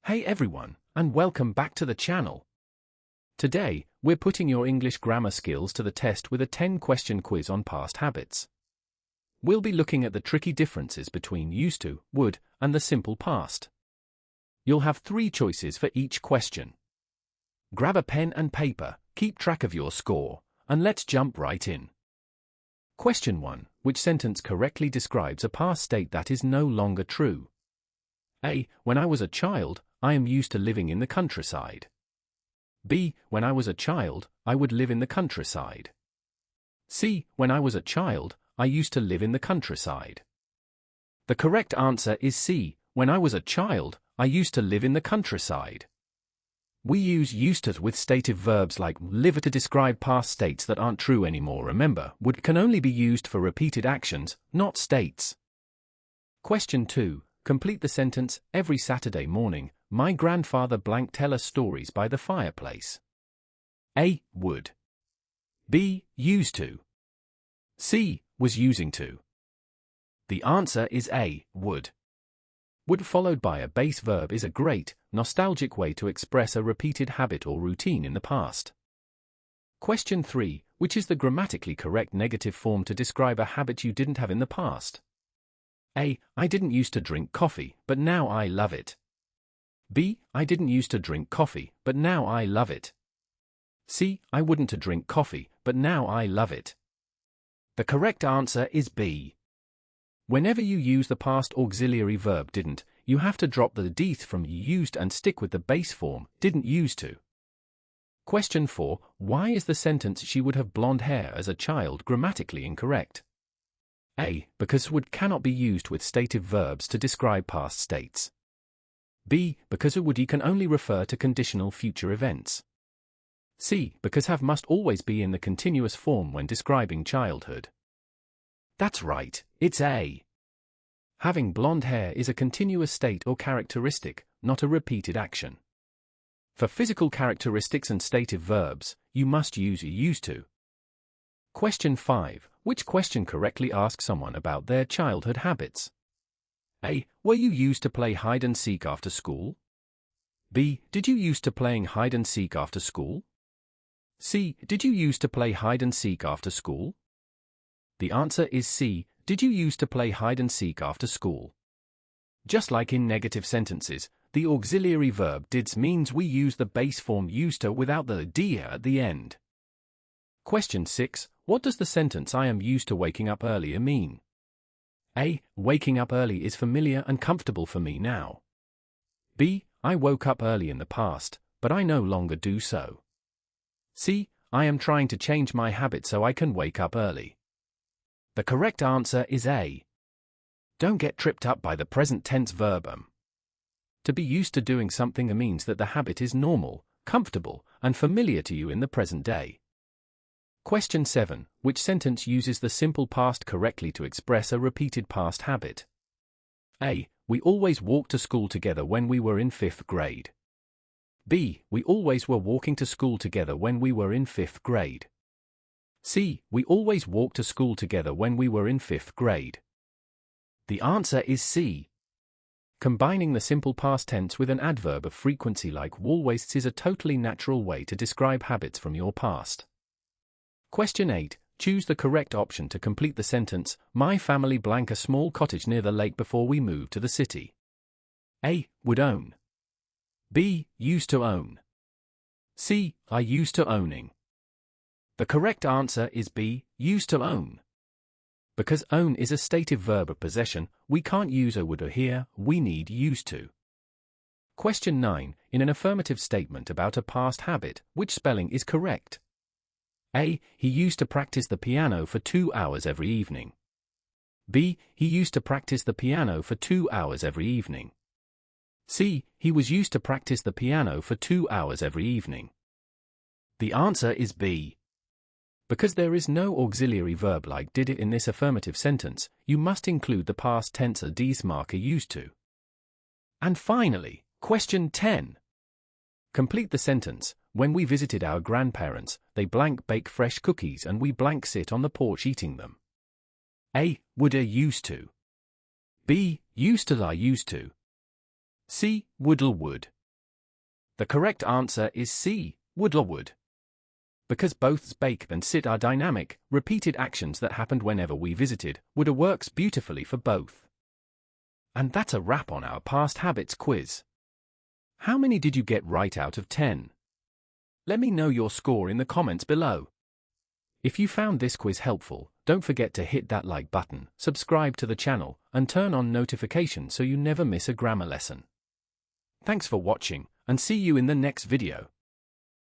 Hey everyone, and welcome back to the channel. Today, we're putting your English grammar skills to the test with a 10-question quiz on past habits. We'll be looking at the tricky differences between used to, would, and the simple past. You'll have 3 choices for each question. Grab a pen and paper, keep track of your score, and let's jump right in. Question 1. Which sentence correctly describes a past state that is no longer true? A. When I was a child, I am used to living in the countryside. B. When I was a child, I would live in the countryside. C. When I was a child, I used to live in the countryside. The correct answer is C. When I was a child, I used to live in the countryside. We use used to with stative verbs like live to describe past states that aren't true anymore. Remember, would can only be used for repeated actions, not states. Question 2. Complete the sentence, every Saturday morning, my grandfather tell us stories by the fireplace. A. Would. B. Used to. C. Was using to. The answer is A. Would. Would followed by a base verb is a great, nostalgic way to express a repeated habit or routine in the past. Question 3. Which is the grammatically correct negative form to describe a habit you didn't have in the past? A. I didn't used to drink coffee, but now I love it. B. I didn't used to drink coffee, but now I love it. C. I wouldn't to drink coffee, but now I love it. The correct answer is B. Whenever you use the past auxiliary verb didn't, you have to drop the dth from used and stick with the base form, didn't used to. Question 4. Why is the sentence she would have blonde hair as a child grammatically incorrect? A. Because would cannot be used with stative verbs to describe past states. B. Because would can only refer to conditional future events. C. Because have must always be in the continuous form when describing childhood. That's right, it's A. Having blonde hair is a continuous state or characteristic, not a repeated action. For physical characteristics and stative verbs, you must use used to. Question 5. Which question correctly asks someone about their childhood habits? A. Were you used to play hide and seek after school? B. Did you used to playing hide and seek after school? C. Did you used to play hide and seek after school? The answer is C. Did you used to play hide and seek after school? Just like in negative sentences, the auxiliary verb did means we use the base form used to without the d at the end. Question 6. What does the sentence I am used to waking up earlier mean? A. Waking up early is familiar and comfortable for me now. B. I woke up early in the past, but I no longer do so. C. I am trying to change my habit so I can wake up early. The correct answer is A. Don't get tripped up by the present tense verb am. To be used to doing something means that the habit is normal, comfortable, and familiar to you in the present day. Question 7. Which sentence uses the simple past correctly to express a repeated past habit? A. We always walked to school together when we were in 5th grade. B. We always were walking to school together when we were in 5th grade. C. We always walked to school together when we were in 5th grade. The answer is C. Combining the simple past tense with an adverb of frequency like always is a totally natural way to describe habits from your past. Question 8. Choose the correct option to complete the sentence, my family a small cottage near the lake before we moved to the city. A. Would own. B. Used to own. C. I used to owning. The correct answer is B. Used to own. Because own is a stative verb of possession, we can't use a would or here, we need used to. Question 9. In an affirmative statement about a past habit, which spelling is correct? A. He used to practice the piano for 2 hours every evening. B. He used to practice the piano for 2 hours every evening. C. He was used to practice the piano for 2 hours every evening. The answer is B. Because there is no auxiliary verb like did it in this affirmative sentence, you must include the past tense des marker used to. And finally, question 10. Complete the sentence, when we visited our grandparents, they bake fresh cookies and we sit on the porch eating them. A. Would used to. B. Used to I used to. C. Woodle wood. The correct answer is C. Woodle wood. Because both speak and sit are dynamic, repeated actions that happened whenever we visited, woulda works beautifully for both. And that's a wrap on our past habits quiz. How many did you get right out of 10? Let me know your score in the comments below. If you found this quiz helpful, don't forget to hit that like button, subscribe to the channel, and turn on notifications so you never miss a grammar lesson. Thanks for watching, and see you in the next video.